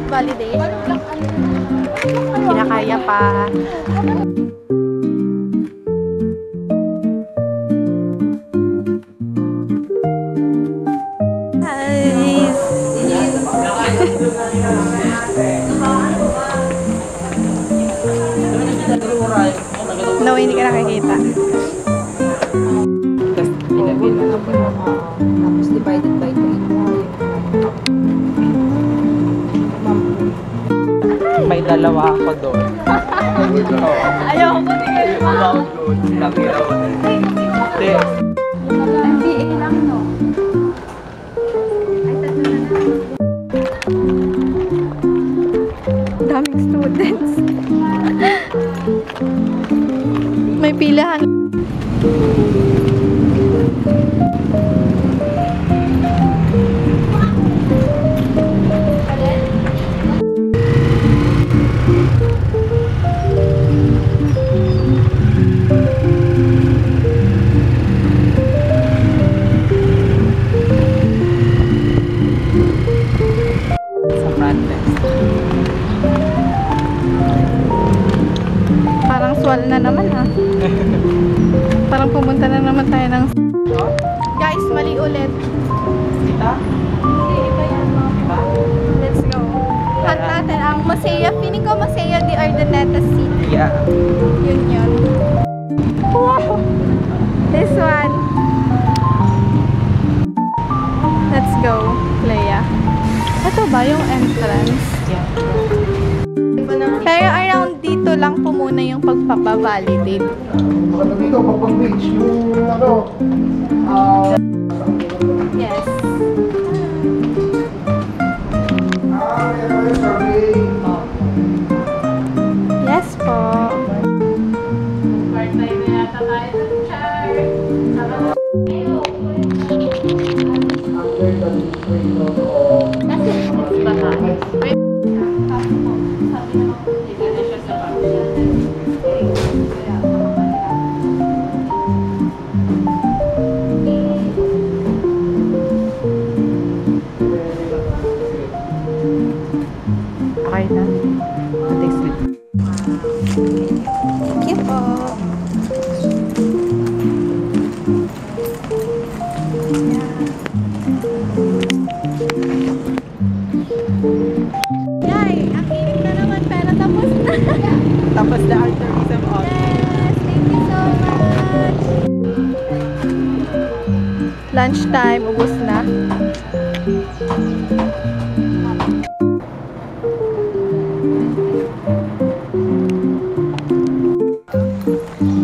Validation. Kinakaya pa. No, hindi ka nakikita. Tapos divided by 3. May dalawa ako doon. Ayaw ko din. MBA lang, no? Ay, tatlo na lang. Daming students. May pilahan. Sa front desk. Parang swal na naman ah. Parang pumunta na naman tayo ng... Guys, mali ulit. Kita? Hindi, iba yan. Let's go. Hunt natin ang Masaya. Feeling ko Masaya de Ardaneta City. Yeah. Yun yun. Wow! This one. Let's go, Leia. Ito ba yung entrance? Yeah. Pero around dito lang po muna yung pagpapavalidate. Maganda dito, pag beach, yung ano, Yes. survey. Yes po. Part-time na yata tayo sa char. Okay na. Next week. Thank you po. Yay! Ang init na naman pero tapos na. Tapos na ang tourism office. Yes! Thank you so much! Lunchtime, ubos na.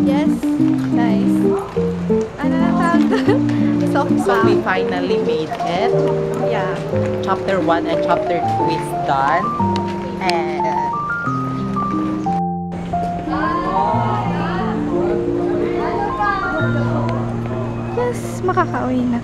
Yes, nice. Ano na tawag doon? Soft So we bag. finally made it. Yeah. Chapter 1 and Chapter 2 is done. And Yes, makakauwi na.